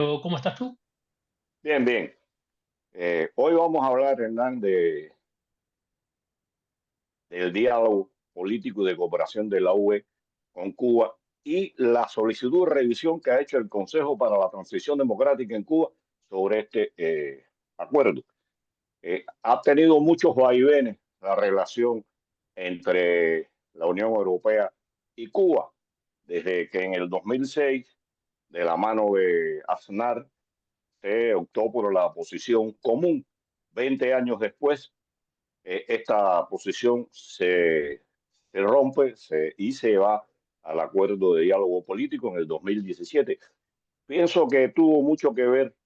¿Cómo estás tú? Bien, bien. Hoy vamos a hablar, Hernán, del diálogo político y de cooperación de la UE con Cuba y la solicitud de revisión que ha hecho el Consejo para la Transición Democrática en Cuba sobre este acuerdo. Ha tenido muchos vaivenes la relación entre la Unión Europea y Cuba, desde que en el 2006, de la mano de Aznar, se optó por la posición común. 20 años después, esta posición se rompe y se va al acuerdo de diálogo político en el 2017. Pienso que tuvo mucho que ver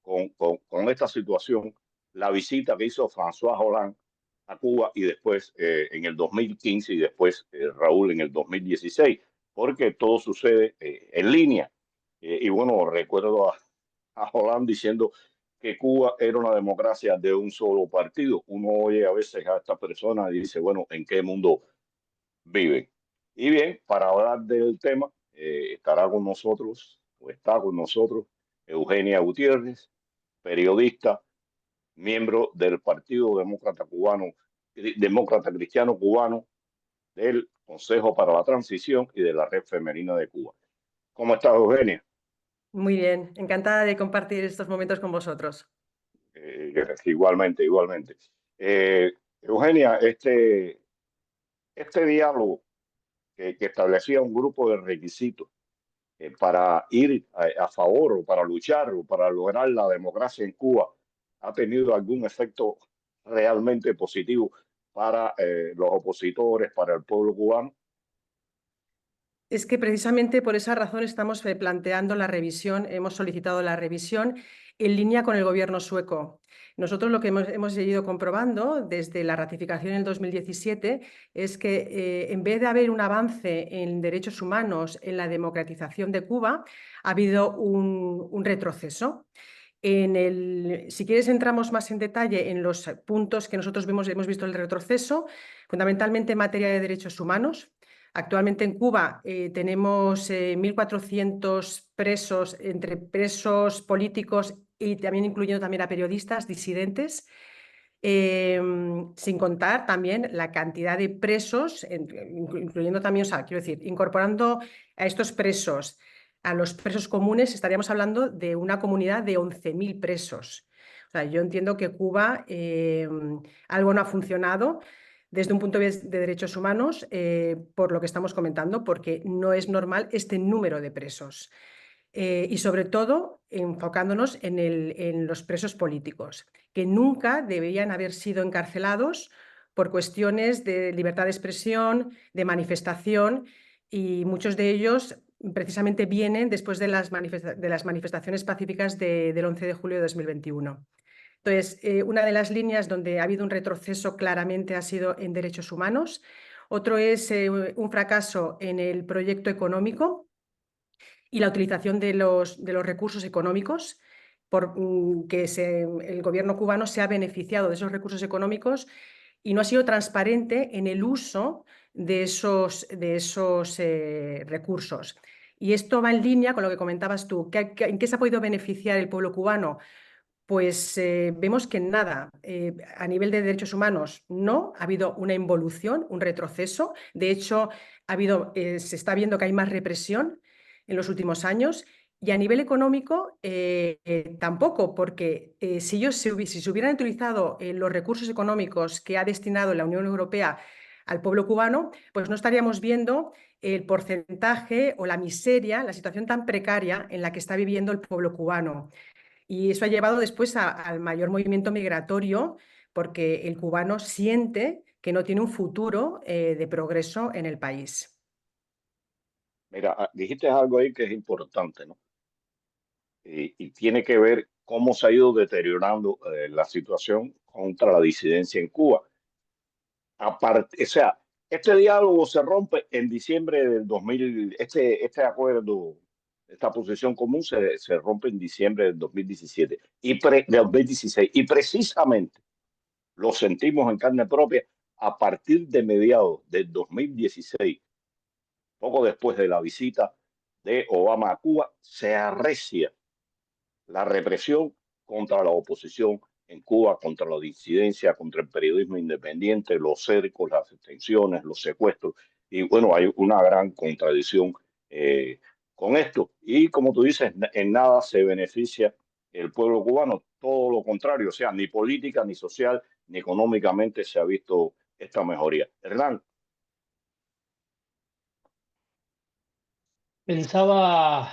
con esta situación la visita que hizo François Hollande a Cuba y después en el 2015 y después Raúl en el 2016, porque todo sucede en línea. Y bueno, recuerdo a Hollande diciendo que Cuba era una democracia de un solo partido. Uno oye a veces a esta persona y dice, bueno, ¿en qué mundo viven? Y bien, para hablar del tema, estará con nosotros, o está con nosotros, Eugenia Gutiérrez, periodista, miembro del Partido Demócrata Cubano, Demócrata Cristiano Cubano, del Consejo para la Transición y de la Red Femenina de Cuba. ¿Cómo estás, Eugenia? Muy bien, encantada de compartir estos momentos con vosotros. Igualmente, igualmente. Eugenia, este diálogo que establecía un grupo de requisitos para ir a favor o para luchar o para lograr la democracia en Cuba, ¿ha tenido algún efecto realmente positivo para los opositores, para el pueblo cubano? Es que precisamente por esa razón estamos planteando la revisión, hemos solicitado la revisión en línea con el gobierno sueco. Nosotros lo que hemos ido comprobando desde la ratificación en el 2017 es que en vez de haber un avance en derechos humanos, en la democratización de Cuba, ha habido un retroceso. Si quieres, entramos más en detalle en los puntos que nosotros hemos visto el retroceso, fundamentalmente en materia de derechos humanos. Actualmente en Cuba tenemos 1.400 presos, entre presos políticos y también incluyendo también a periodistas disidentes, sin contar también la cantidad de presos, incluyendo también, o sea, quiero decir, incorporando a estos presos, a los presos comunes, estaríamos hablando de una comunidad de 11.000 presos. O sea, yo entiendo que Cuba algo no ha funcionado desde un punto de vista de derechos humanos, por lo que estamos comentando, porque no es normal este número de presos. Y sobre todo enfocándonos en los presos políticos, que nunca deberían haber sido encarcelados por cuestiones de libertad de expresión, de manifestación, y muchos de ellos precisamente vienen después de las manifestaciones pacíficas del 11 de julio de 2021. Entonces, una de las líneas donde ha habido un retroceso claramente ha sido en derechos humanos. Otro es un fracaso en el proyecto económico y la utilización de los recursos económicos, el gobierno cubano se ha beneficiado de esos recursos económicos y no ha sido transparente en el uso de esos recursos. Y esto va en línea con lo que comentabas tú. ¿En qué se ha podido beneficiar el pueblo cubano? Pues vemos que nada, a nivel de derechos humanos no, ha habido una involución, un retroceso. De hecho, se está viendo que hay más represión en los últimos años. Y a nivel económico tampoco, porque si se hubieran utilizado los recursos económicos que ha destinado la Unión Europea al pueblo cubano, pues no estaríamos viendo el porcentaje o la miseria, la situación tan precaria en la que está viviendo el pueblo cubano. Y eso ha llevado después al mayor movimiento migratorio, porque el cubano siente que no tiene un futuro de progreso en el país. Mira, dijiste algo ahí que es importante, ¿no? Y tiene que ver cómo se ha ido deteriorando la situación contra la disidencia en Cuba. Aparte, o sea, este diálogo se rompe en diciembre del 2000, este acuerdo, esta posición común se rompe en diciembre del 2017 del 2016 y precisamente lo sentimos en carne propia a partir de mediados del 2016, poco después de la visita de Obama a Cuba, se arrecia la represión contra la oposición en Cuba, contra la disidencia, contra el periodismo independiente, los cercos, las detenciones, los secuestros. Y bueno, hay una gran contradicción con esto. Y como tú dices, en nada se beneficia el pueblo cubano, todo lo contrario, o sea, ni política, ni social, ni económicamente se ha visto esta mejoría. Hernán. Pensaba,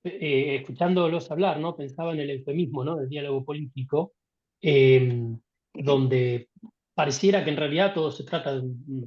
escuchándolos hablar, ¿no? Pensaba en el eufemismo, ¿no? Del diálogo político, eh, donde pareciera que en realidad todo se trata de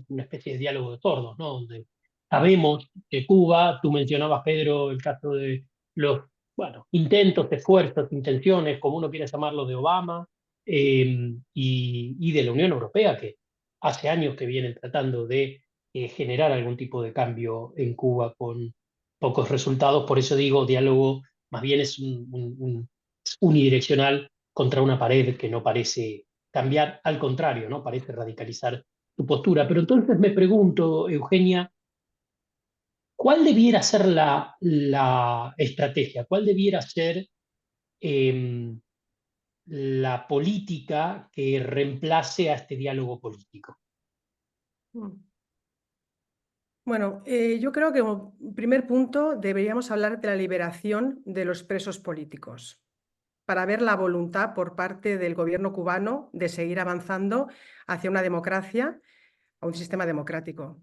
una especie de diálogo de tordos, ¿no? Donde sabemos que Cuba, tú mencionabas, Pedro, el caso de los, bueno, intentos, esfuerzos, intenciones, como uno quiera llamarlo, de Obama y de la Unión Europea, que hace años que vienen tratando de generar algún tipo de cambio en Cuba con pocos resultados. Por eso digo, diálogo más bien es unidireccional contra una pared que no parece cambiar, al contrario, ¿no? Parece radicalizar tu postura. Pero entonces me pregunto, Eugenia, ¿cuál debiera ser la estrategia? ¿Cuál debiera ser eh, la política que reemplace a este diálogo político? Mm. Bueno, yo creo que como primer punto deberíamos hablar de la liberación de los presos políticos para ver la voluntad por parte del gobierno cubano de seguir avanzando hacia una democracia, a un sistema democrático.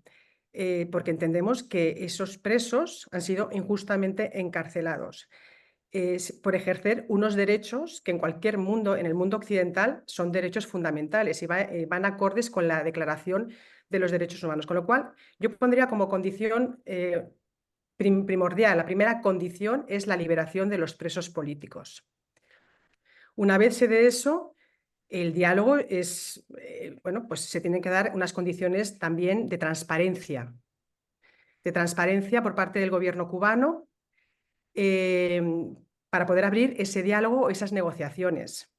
Porque entendemos que esos presos han sido injustamente encarcelados por ejercer unos derechos que en cualquier mundo, en el mundo occidental, son derechos fundamentales y van acordes con la Declaración de los Derechos Humanos. Con lo cual, yo pondría como condición primordial, la primera condición es la liberación de los presos políticos. Una vez se dé eso, el diálogo es, bueno, pues se tienen que dar unas condiciones también de transparencia por parte del gobierno cubano eh, para poder abrir ese diálogo, esas negociaciones.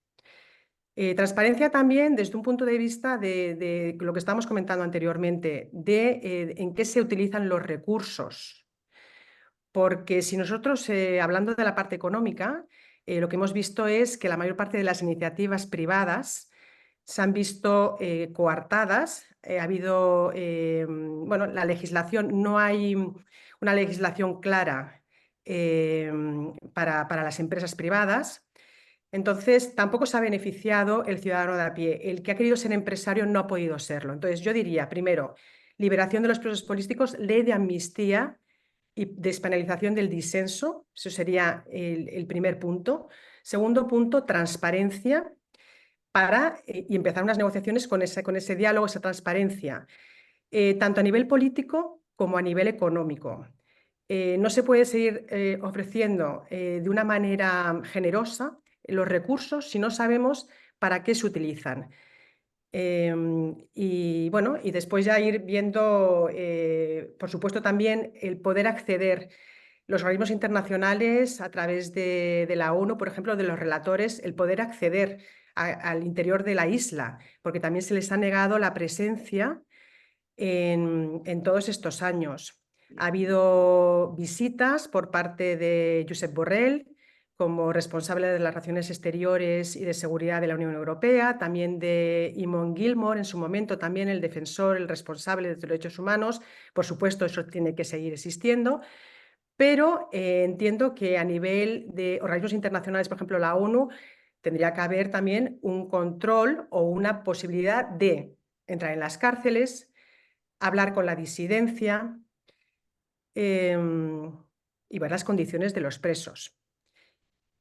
Transparencia también desde un punto de vista de lo que estábamos comentando anteriormente, de en qué se utilizan los recursos. Porque si nosotros, hablando de la parte económica, lo que hemos visto es que la mayor parte de las iniciativas privadas se han visto coartadas. Ha habido, bueno, la legislación, no hay una legislación clara para las empresas privadas. Entonces, tampoco se ha beneficiado el ciudadano de a pie. El que ha querido ser empresario no ha podido serlo. Entonces, yo diría, primero, liberación de los presos políticos, ley de amnistía y despenalización del disenso. Eso sería el primer punto. Segundo punto, transparencia y empezar unas negociaciones con ese diálogo, esa transparencia, tanto a nivel político como a nivel económico. No se puede seguir ofreciendo de una manera generosa los recursos si no sabemos para qué se utilizan. Y bueno, y después ya ir viendo, por supuesto, también el poder acceder los organismos internacionales a través de la ONU, por ejemplo, de los relatores, el poder acceder al interior de la isla, porque también se les ha negado la presencia en todos estos años. Ha habido visitas por parte de Josep Borrell como responsable de las relaciones exteriores y de seguridad de la Unión Europea, también de Eamon Gilmore, en su momento también el defensor, el responsable de los derechos humanos. Por supuesto, eso tiene que seguir existiendo, pero entiendo que a nivel de organismos internacionales, por ejemplo, la ONU, tendría que haber también un control o una posibilidad de entrar en las cárceles, hablar con la disidencia y ver las condiciones de los presos.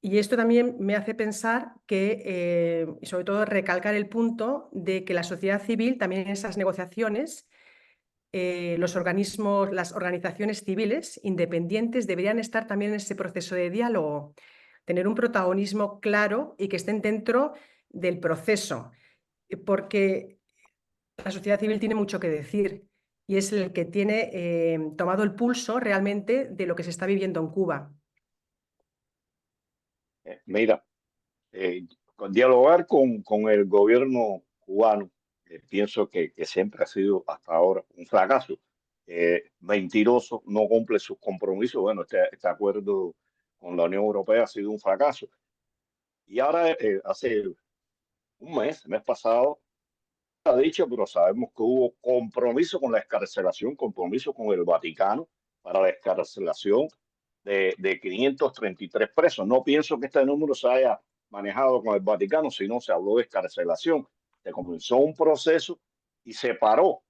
Y esto también me hace pensar que, y sobre todo recalcar el punto de que la sociedad civil también en esas negociaciones, los organismos, las organizaciones civiles independientes deberían estar también en ese proceso de diálogo, tener un protagonismo claro y que estén dentro del proceso, porque la sociedad civil tiene mucho que decir y es el que tiene tomado el pulso realmente de lo que se está viviendo en Cuba. Mira, dialogar con el gobierno cubano, pienso que siempre ha sido hasta ahora un fracaso. Mentiroso, no cumple sus compromisos. Bueno, este acuerdo con la Unión Europea ha sido un fracaso. Y ahora, hace un mes, el mes pasado, ha dicho, pero sabemos que hubo compromiso con la excarcelación, compromiso con el Vaticano para la excarcelación de 533 presos. No pienso que este número se haya manejado con el Vaticano, sino se habló de excarcelación. Se comenzó un proceso y se paró.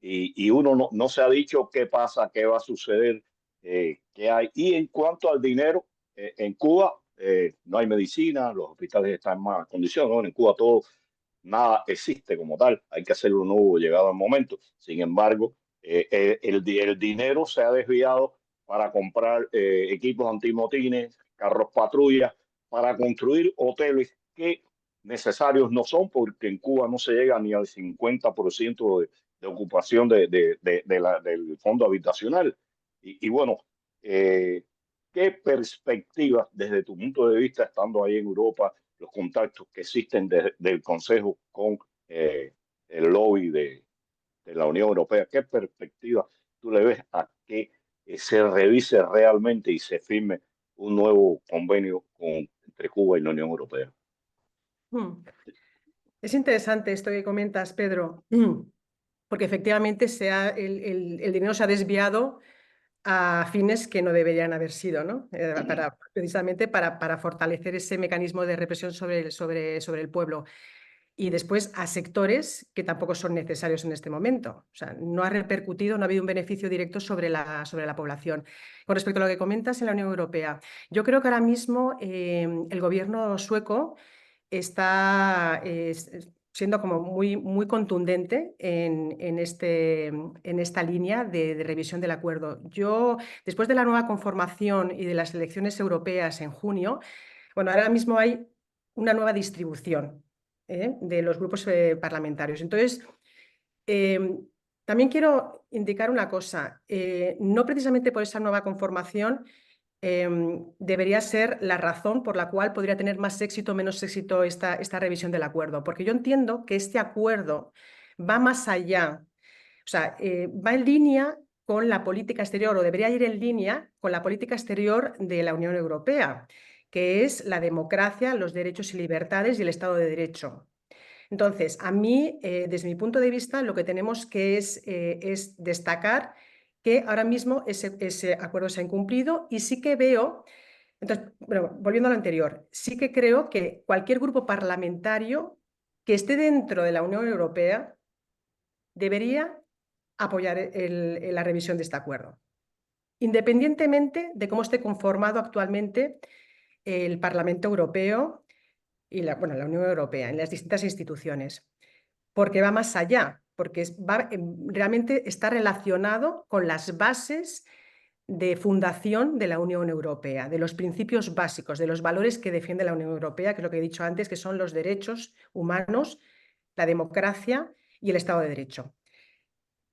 Y uno no se ha dicho qué pasa, qué va a suceder, qué hay. Y en cuanto al dinero, en Cuba no hay medicina, los hospitales están en malas condiciones, ¿no? En Cuba todo, nada existe como tal, hay que hacerlo nuevo llegado el momento. Sin embargo, el dinero se ha desviado para comprar equipos antimotines, carros patrulla, para construir hoteles que necesarios no son, porque en Cuba no se llega ni al 50% de ocupación del fondo habitacional. Y bueno, ¿qué perspectivas desde tu punto de vista, estando ahí en Europa, los contactos que existen del Consejo con el lobby de la Unión Europea? ¿Qué perspectiva tú le ves a que se revise realmente y se firme un nuevo convenio entre Cuba y la Unión Europea? Es interesante esto que comentas, Pedro, porque efectivamente el dinero se ha desviado a fines que no deberían haber sido, ¿no? Precisamente para fortalecer ese mecanismo de represión sobre el pueblo. Y después a sectores que tampoco son necesarios en este momento. O sea, no ha repercutido, no ha habido un beneficio directo sobre la población. Con respecto a lo que comentas en la Unión Europea, yo creo que ahora mismo el gobierno sueco está siendo como muy contundente en esta línea de revisión del acuerdo. Yo, después de la nueva conformación y de las elecciones europeas en junio, bueno, ahora mismo hay una nueva distribución de los grupos parlamentarios. Entonces, también quiero indicar una cosa, no precisamente por esa nueva conformación debería ser la razón por la cual podría tener más éxito o menos éxito esta revisión del acuerdo, porque yo entiendo que este acuerdo va más allá, o sea, va en línea con la política exterior, o debería ir en línea con la política exterior de la Unión Europea, que es la democracia, los derechos y libertades y el Estado de Derecho. Entonces, a mí, desde mi punto de vista, lo que tenemos que es destacar que ahora mismo ese acuerdo se ha incumplido y sí que veo, entonces, bueno, volviendo a lo anterior, sí que creo que cualquier grupo parlamentario que esté dentro de la Unión Europea debería apoyar la revisión de este acuerdo, independientemente de cómo esté conformado actualmente el Parlamento Europeo y la Unión Europea en las distintas instituciones, porque va más allá, porque realmente está relacionado con las bases de fundación de la Unión Europea, de los principios básicos, de los valores que defiende la Unión Europea, que es lo que he dicho antes, que son los derechos humanos, la democracia y el Estado de Derecho.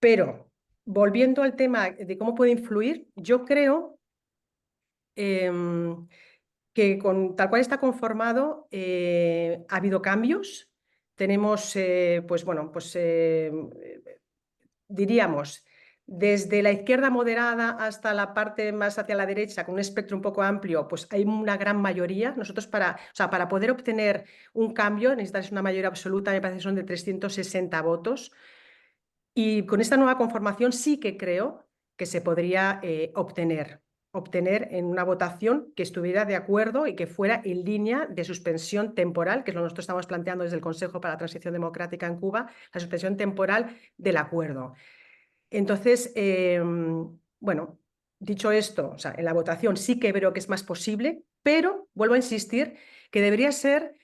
Pero, volviendo al tema de cómo puede influir, yo creo que tal cual está conformado ha habido cambios. Tenemos, diríamos, desde la izquierda moderada hasta la parte más hacia la derecha, con un espectro un poco amplio, pues hay una gran mayoría. Nosotros para poder obtener un cambio necesitas una mayoría absoluta, me parece que son de 360 votos. Y con esta nueva conformación sí que creo que se podría obtener en una votación que estuviera de acuerdo y que fuera en línea de suspensión temporal, que es lo que nosotros estamos planteando desde el Consejo para la Transición Democrática en Cuba, la suspensión temporal del acuerdo. Entonces, bueno, dicho esto, o sea, en la votación sí que creo que es más posible, pero vuelvo a insistir que debería ser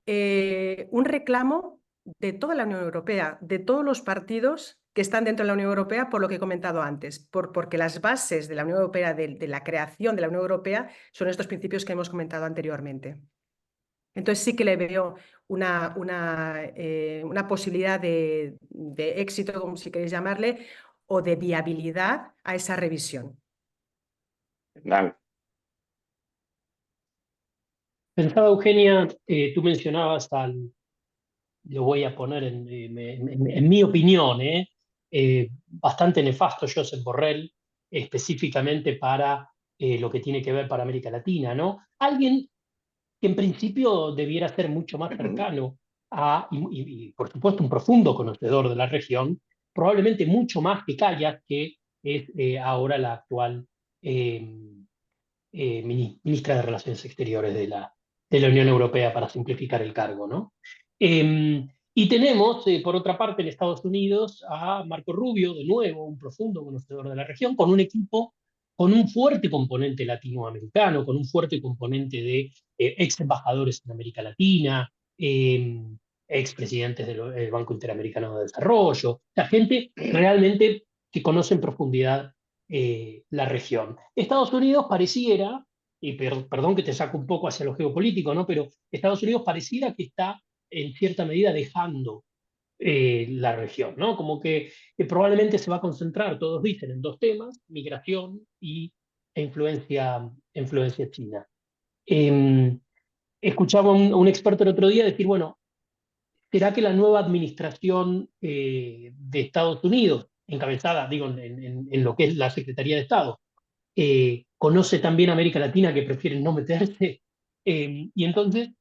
un reclamo de toda la Unión Europea, de todos los partidos que están dentro de la Unión Europea, por lo que he comentado antes, porque las bases de la Unión Europea, de la creación de la Unión Europea, son estos principios que hemos comentado anteriormente. Entonces sí que le veo una posibilidad de éxito, como si queréis llamarle, o de viabilidad a esa revisión. Pensaba, Eugenia, tú mencionabas lo voy a poner en mi opinión, bastante nefasto Josep Borrell, específicamente para lo que tiene que ver para América Latina, ¿no? Alguien que en principio debiera ser mucho más cercano por supuesto, un profundo conocedor de la región, probablemente mucho más que Callas, que es ahora la actual eh, ministra de Relaciones Exteriores de la Unión Europea, para simplificar el cargo, ¿no? Y tenemos, por otra parte, en Estados Unidos a Marco Rubio, de nuevo, un profundo conocedor de la región, con un equipo con un fuerte componente latinoamericano, con un fuerte componente de ex embajadores en América Latina, ex presidentes del Banco Interamericano de Desarrollo, la gente realmente que conoce en profundidad la región. Estados Unidos pareciera, y perdón que te saco un poco hacia lo geopolítico, ¿no? Pero Estados Unidos pareciera que está en cierta medida dejando la región, ¿no? Como que probablemente se va a concentrar, todos dicen, en dos temas: migración e influencia china. Escuchaba a un experto el otro día decir, bueno, ¿será que la nueva administración de Estados Unidos, encabezada, digo, en lo que es la Secretaría de Estado, conoce también América Latina, que prefieren no meterse? Y entonces,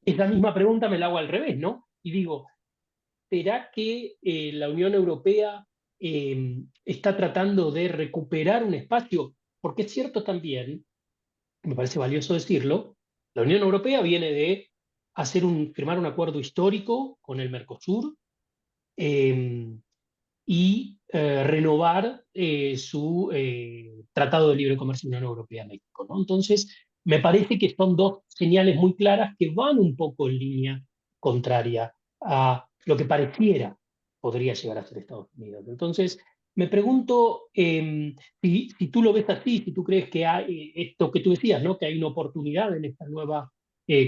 esa misma pregunta me la hago al revés, ¿no? Y digo, ¿será que la Unión Europea está tratando de recuperar un espacio? Porque es cierto también, me parece valioso decirlo, la Unión Europea viene de firmar un acuerdo histórico con el Mercosur, eh, y renovar su Tratado de Libre Comercio Unión Europea-México, ¿no? Entonces, me parece que son dos señales muy claras que van un poco en línea contraria a lo que pareciera podría llegar a ser Estados Unidos. Entonces, me pregunto si tú lo ves así, si tú crees que hay esto que tú decías, ¿no? Que hay una oportunidad en esta nueva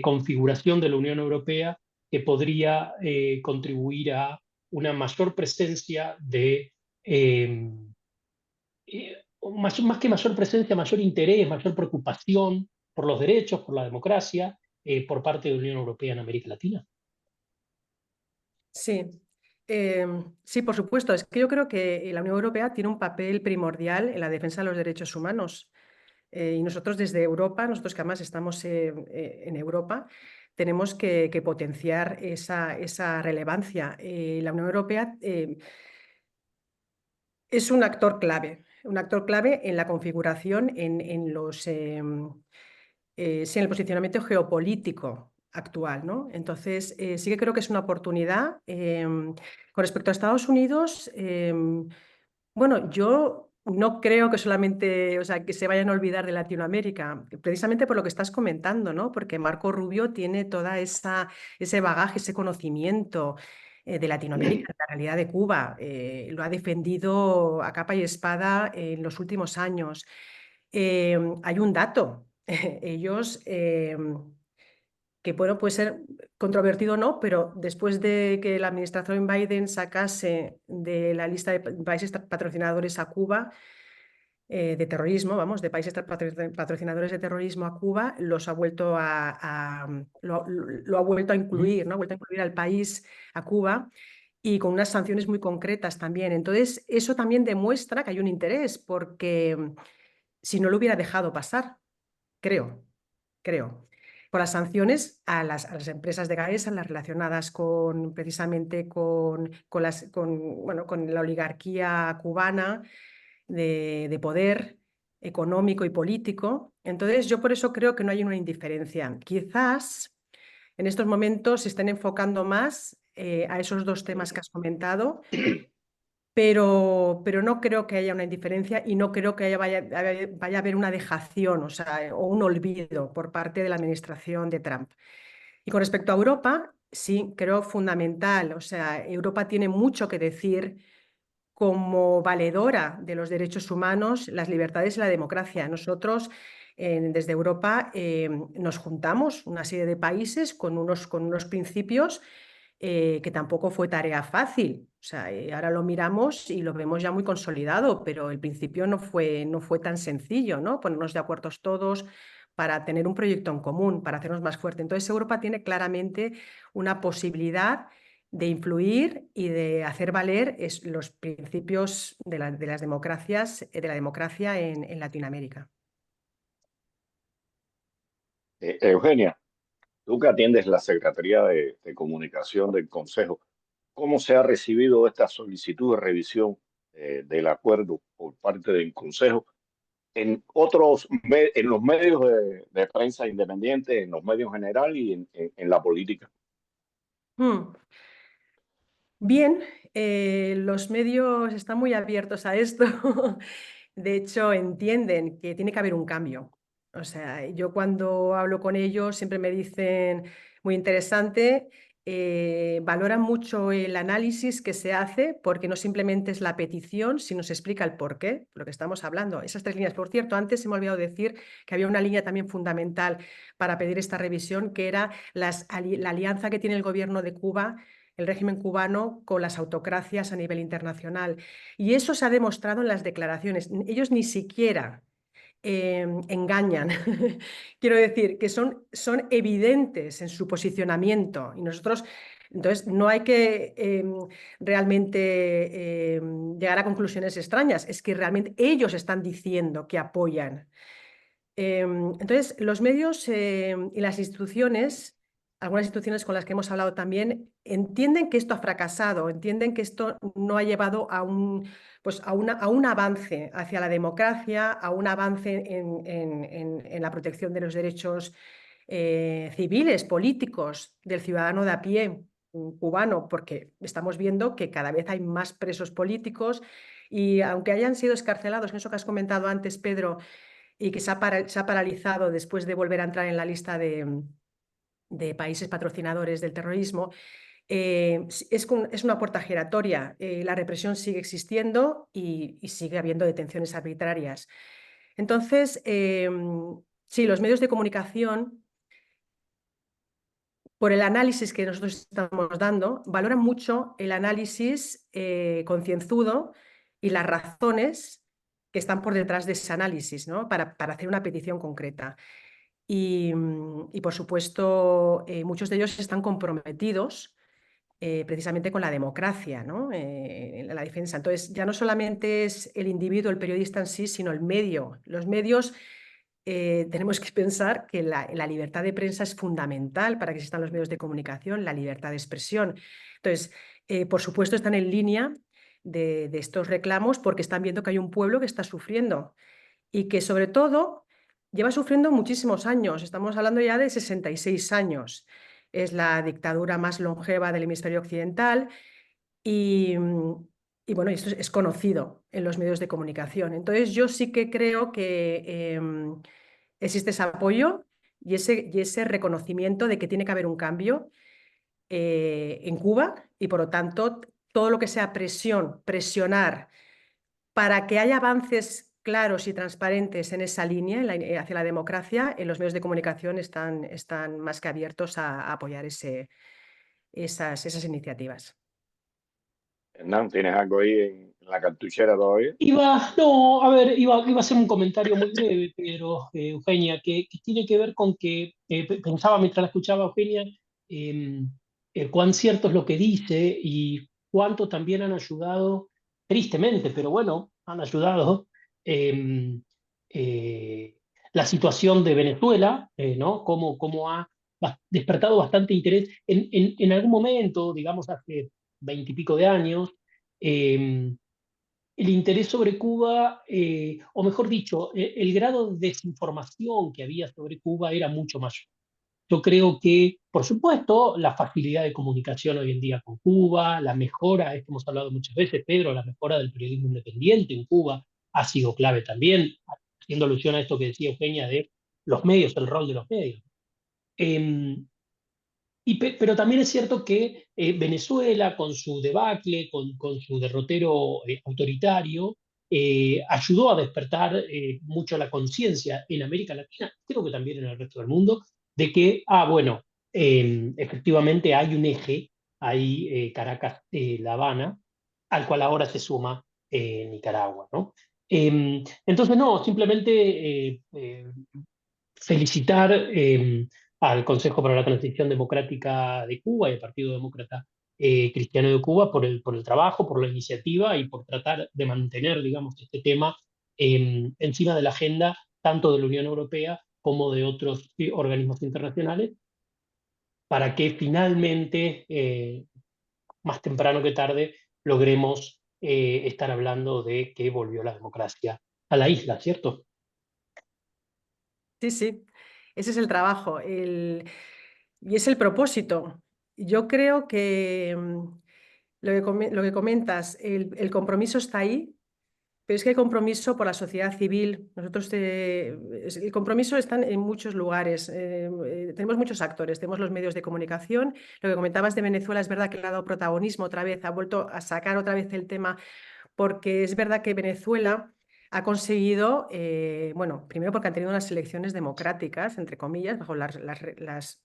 configuración de la Unión Europea que podría contribuir a una mayor presencia más que mayor presencia, mayor interés, mayor preocupación por los derechos, por la democracia, por parte de la Unión Europea en América Latina. Sí, sí, por supuesto. Es que yo creo que la Unión Europea tiene un papel primordial en la defensa de los derechos humanos. Y nosotros desde Europa, nosotros que además estamos en Europa, tenemos que potenciar esa relevancia. La Unión Europea es un actor clave en la configuración, sí, en el posicionamiento geopolítico actual, ¿no? Entonces, sí que creo que es una oportunidad. Con respecto a Estados Unidos, bueno, yo no creo que solamente, o sea, que se vayan a olvidar de Latinoamérica, precisamente por lo que estás comentando, ¿no? Porque Marco Rubio tiene toda ese bagaje, ese conocimiento de Latinoamérica, de la realidad de Cuba. Lo ha defendido a capa y espada en los últimos años. Hay un dato. Ellos, que bueno, puede ser controvertido o no, pero después de que la administración Biden sacase de la lista de países patrocinadores a Cuba, de terrorismo, vamos, de países patrocinadores de terrorismo a Cuba, lo ha vuelto a incluir, ¿no? Ha vuelto a incluir al país, a Cuba, y con unas sanciones muy concretas también. Entonces, eso también demuestra que hay un interés, porque si no lo hubiera dejado pasar, creo. Por las sanciones a las empresas de Gaesa, las relacionadas precisamente bueno, con la oligarquía cubana de poder económico y político. Entonces, yo por eso creo que no hay una indiferencia. Quizás en estos momentos se estén enfocando más a esos dos temas que has comentado, pero no creo que haya una indiferencia y no creo que vaya a haber una dejación, o sea, o un olvido por parte de la administración de Trump. Y con respecto a Europa, sí, creo fundamental. O sea, Europa tiene mucho que decir como valedora de los derechos humanos, las libertades y la democracia. Nosotros, desde Europa, nos juntamos una serie de países con unos principios que tampoco fue tarea fácil. O sea, ahora lo miramos y lo vemos ya muy consolidado, pero el principio no fue tan sencillo, ¿no? Ponernos de acuerdo todos para tener un proyecto en común, para hacernos más fuertes. Entonces, Europa tiene claramente una posibilidad de influir y de hacer valer los principios de las democracias, de la democracia en Latinoamérica. Eugenia, tú que atiendes la Secretaría de Comunicación del Consejo, ¿cómo se ha recibido esta solicitud de revisión del acuerdo por parte del Consejo en en los medios de prensa independiente, en los medios en general y en la política? Hmm. Bien, los medios están muy abiertos a esto. De hecho, entienden que tiene que haber un cambio. O sea, yo cuando hablo con ellos siempre me dicen, muy interesante, valoran mucho el análisis que se hace porque no simplemente es la petición, sino se explica el porqué, lo que estamos hablando. Esas tres líneas, por cierto, antes se me ha olvidado decir que había una línea también fundamental para pedir esta revisión, que era la alianza que tiene el gobierno de Cuba, el régimen cubano, con las autocracias a nivel internacional. Y eso se ha demostrado en las declaraciones. Ellos ni siquiera engañan. Quiero decir que son evidentes en su posicionamiento y nosotros, entonces, no hay que realmente llegar a conclusiones extrañas, es que realmente ellos están diciendo que apoyan. Entonces, los medios y las instituciones, algunas instituciones con las que hemos hablado también, entienden que esto ha fracasado, entienden que esto no ha llevado a a un avance hacia la democracia, a un avance en la protección de los derechos civiles, políticos del ciudadano de a pie cubano, porque estamos viendo que cada vez hay más presos políticos y aunque hayan sido escarcelados, en eso que has comentado antes, Pedro, y que se ha paralizado después de volver a entrar en la lista de países patrocinadores del terrorismo, es una puerta giratoria. La represión sigue existiendo y sigue habiendo detenciones arbitrarias. Entonces, sí, los medios de comunicación, por el análisis que nosotros estamos dando, valoran mucho el análisis concienzudo y las razones que están por detrás de ese análisis, ¿no? Para hacer una petición concreta. Y por supuesto, muchos de ellos están comprometidos precisamente con la democracia, ¿no? En la defensa. Entonces, ya no solamente es el individuo, el periodista en sí, sino el medio. Los medios, tenemos que pensar que la libertad de prensa es fundamental para que existan los medios de comunicación, la libertad de expresión. Entonces, por supuesto, están en línea de estos reclamos porque están viendo que hay un pueblo que está sufriendo y que sobre todo lleva sufriendo muchísimos años. Estamos hablando ya de 66 años. Es la dictadura más longeva del hemisferio occidental y, y bueno, esto es conocido en los medios de comunicación. Entonces yo sí que creo que existe ese apoyo y ese reconocimiento de que tiene que haber un cambio en Cuba y por lo tanto todo lo que sea presionar para que haya avances claros y transparentes en esa línea hacia la democracia, en los medios de comunicación están más que abiertos a apoyar esas iniciativas. Hernán, ¿tienes algo ahí en la cartuchera todavía? No, a ver, iba a hacer un comentario muy breve, pero Eugenia, que tiene que ver con que pensaba mientras la escuchaba Eugenia, eh, cuán cierto es lo que dice y cuánto también han ayudado, tristemente, pero bueno, han ayudado eh, eh, la situación de Venezuela, ¿no? Cómo ha despertado bastante interés en algún momento, digamos hace 20 y pico de años. eh, el interés sobre Cuba, o mejor dicho, el grado de desinformación que había sobre Cuba era mucho mayor. Yo creo que, por supuesto, la facilidad de comunicación hoy en día con Cuba, la mejora, esto hemos hablado muchas veces, Pedro, la mejora del periodismo independiente en Cuba ha sido clave también, haciendo alusión a esto que decía Eugenia de los medios, el rol de los medios. Eh, pero también es cierto que Venezuela, con su debacle, con su derrotero autoritario, ayudó a despertar mucho la conciencia en América Latina, creo que también en el resto del mundo, de que, bueno, efectivamente hay un eje, hay Caracas-La Habana, al cual ahora se suma Nicaragua, ¿no? Entonces, no, simplemente felicitar al Consejo para la Transición Democrática de Cuba y al Partido Demócrata Cristiano de Cuba por el trabajo, por la iniciativa y por tratar de mantener, digamos, este tema encima de la agenda tanto de la Unión Europea como de otros organismos internacionales, para que finalmente, más temprano que tarde, logremos estar hablando de que volvió la democracia a la isla, ¿cierto? Sí, sí, ese es el trabajo y es el propósito. Yo creo que lo que comentas, el compromiso está ahí, pero es que hay compromiso por la sociedad civil. El compromiso está en muchos lugares. Tenemos muchos actores, tenemos los medios de comunicación. Lo que comentabas de Venezuela es verdad que le ha dado protagonismo otra vez, ha vuelto a sacar otra vez el tema, porque es verdad que Venezuela ha conseguido, bueno, primero porque han tenido unas elecciones democráticas, entre comillas, bajo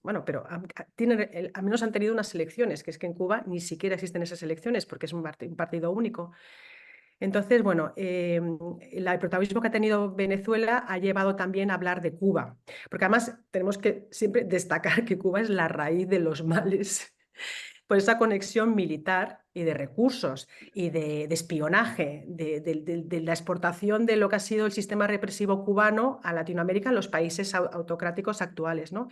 bueno, pero al menos han tenido unas elecciones, que es que en Cuba ni siquiera existen esas elecciones porque es un partido único. Entonces, bueno, el protagonismo que ha tenido Venezuela ha llevado también a hablar de Cuba, porque además tenemos que siempre destacar que Cuba es la raíz de los males por esa conexión militar y de recursos y de espionaje, de la exportación de lo que ha sido el sistema represivo cubano a Latinoamérica en los países autocráticos actuales, ¿no?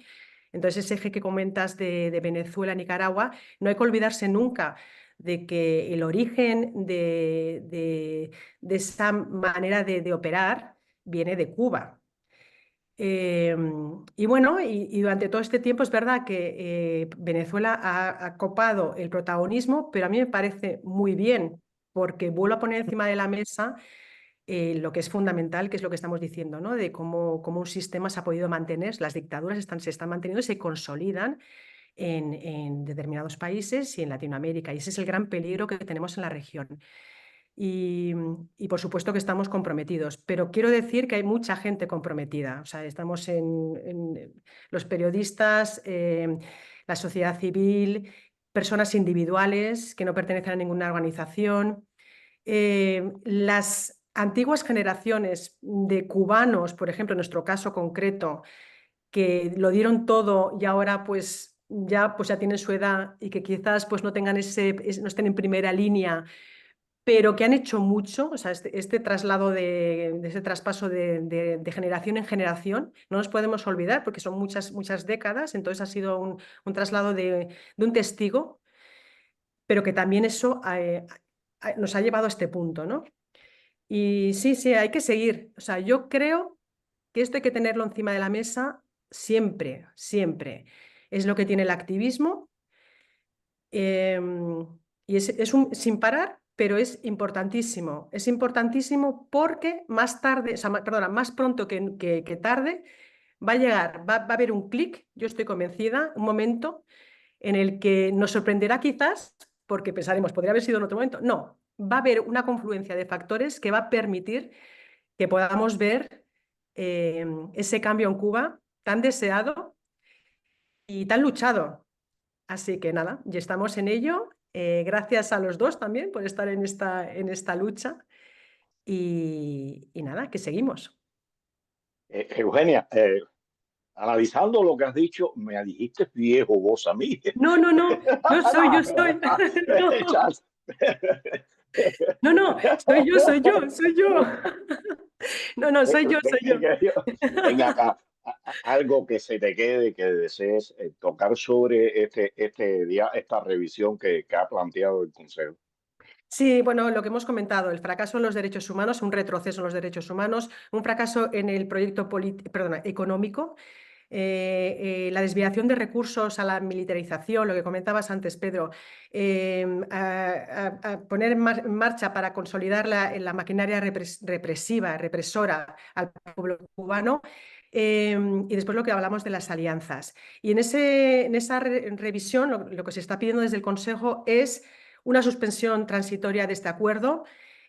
Entonces, ese eje que comentas de Venezuela, Nicaragua, no hay que olvidarse nunca de que el origen de esa manera de operar viene de Cuba. Y bueno, y durante todo este tiempo es verdad que Venezuela ha copado el protagonismo, pero a mí me parece muy bien, porque vuelvo a poner encima de la mesa lo que es fundamental, que es lo que estamos diciendo, ¿no? De cómo un sistema se ha podido mantener, las dictaduras se están manteniendo y se consolidan en determinados países y en Latinoamérica, y ese es el gran peligro que tenemos en la región. Y por supuesto que estamos comprometidos, pero quiero decir que hay mucha gente comprometida. O sea, estamos en los periodistas, la sociedad civil, personas individuales que no pertenecen a ninguna organización. Las antiguas generaciones de cubanos, por ejemplo, en nuestro caso concreto, que lo dieron todo y ahora pues ya tienen su edad y que quizás pues no tengan no estén en primera línea, pero que han hecho mucho, o sea, este traslado de ese traspaso de generación en generación, no nos podemos olvidar porque son muchas décadas, entonces ha sido un traslado de un testigo, pero que también eso nos ha llevado a este punto, ¿no? Y sí, hay que seguir. O sea, yo creo que esto hay que tenerlo encima de la mesa siempre, siempre. Es lo que tiene el activismo y es sin parar, pero es importantísimo. Es importantísimo porque más tarde, o sea, perdona, más pronto que tarde va a llegar, va a haber un clic, yo estoy convencida, un momento en el que nos sorprenderá quizás, porque pensaremos, podría haber sido en otro momento. No, va a haber una confluencia de factores que va a permitir que podamos ver ese cambio en Cuba tan deseado y tan luchado. Así que nada, ya estamos en ello. Gracias a los dos también por estar en esta lucha y nada, que seguimos. Eugenia, analizando lo que has dicho, me dijiste viejo vos a mí. No, yo soy. No, soy yo. No, soy yo. Venga acá, algo que se te quede, que desees tocar sobre esta revisión que ha planteado el Consejo. Sí, bueno, lo que hemos comentado, el fracaso en los derechos humanos, un retroceso en los derechos humanos, un fracaso en el proyecto económico, la desviación de recursos a la militarización, lo que comentabas antes, Pedro, a poner en marcha para consolidar la maquinaria represora al pueblo cubano. Y después lo que hablamos de las alianzas. Y en esa revisión lo que se está pidiendo desde el Consejo es una suspensión transitoria de este acuerdo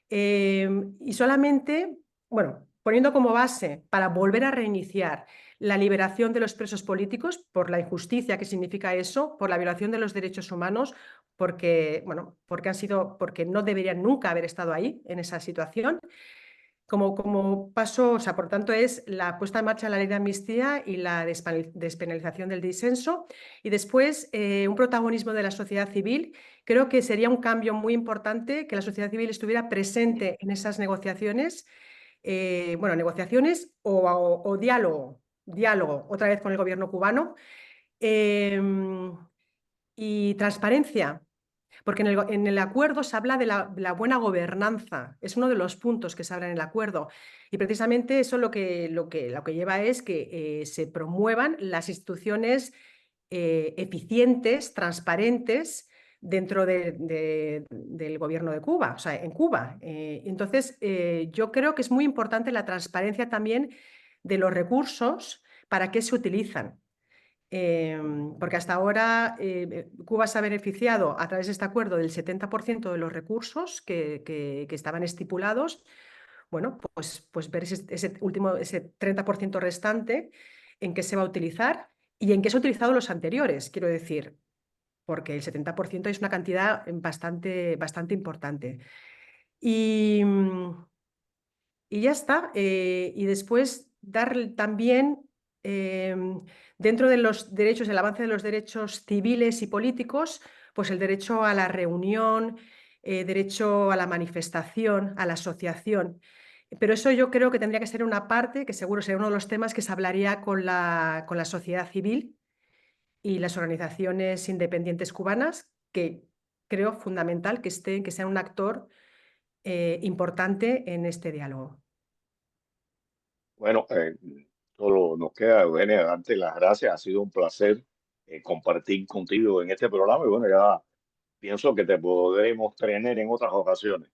y solamente, bueno, poniendo como base para volver a reiniciar la liberación de los presos políticos por la injusticia que significa eso, por la violación de los derechos humanos, porque no deberían nunca haber estado ahí en esa situación. Como paso, o sea, por tanto, es la puesta en marcha de la ley de amnistía y la despenalización del disenso. Y después, un protagonismo de la sociedad civil. Creo que sería un cambio muy importante que la sociedad civil estuviera presente en esas negociaciones, negociaciones o diálogo, diálogo otra vez con el gobierno cubano y transparencia. Porque en el acuerdo se habla de la buena gobernanza, es uno de los puntos que se habla en el acuerdo. Y precisamente eso lo que lleva es que se promuevan las instituciones eficientes, transparentes, dentro del gobierno de Cuba, o sea, en Cuba. Entonces, yo creo que es muy importante la transparencia también de los recursos, para qué se utilizan. Porque hasta ahora Cuba se ha beneficiado a través de este acuerdo del 70% de los recursos que estaban estipulados. Bueno, pues ver ese 30% restante, en qué se va a utilizar y en qué se han utilizado los anteriores, quiero decir, porque el 70% es una cantidad bastante importante. Y ya está. Y después dar también, dentro de los derechos, el avance de los derechos civiles y políticos, pues el derecho a la reunión, derecho a la manifestación, a la asociación. Pero eso yo creo que tendría que ser una parte, que seguro será uno de los temas que se hablaría con la sociedad civil y las organizaciones independientes cubanas, que creo fundamental que sean un actor importante en este diálogo. Bueno, solo nos queda, Eugenia, darte las gracias. Ha sido un placer compartir contigo en este programa y bueno, ya pienso que te podremos tener en otras ocasiones.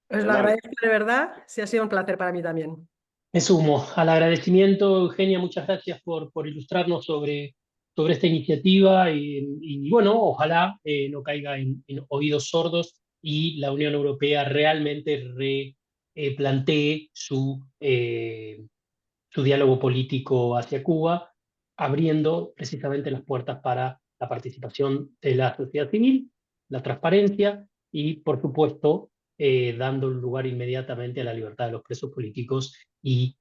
Os lo Fernando, agradezco de verdad, sí ha sido un placer para mí también. Me sumo al agradecimiento, Eugenia, muchas gracias por ilustrarnos sobre esta iniciativa y bueno, ojalá no caiga en oídos sordos y la Unión Europea realmente replantee su diálogo político hacia Cuba, abriendo precisamente las puertas para la participación de la sociedad civil, la transparencia y, por supuesto, dando lugar inmediatamente a la libertad de los presos políticos y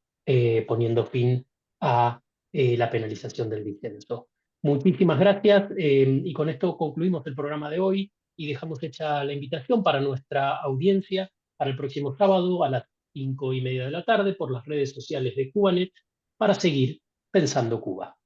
poniendo fin a la penalización del disenso. Muchísimas gracias y con esto concluimos el programa de hoy y dejamos hecha la invitación para nuestra audiencia para el próximo sábado a las 5:30 de la tarde por las redes sociales de Cubanet para seguir pensando Cuba.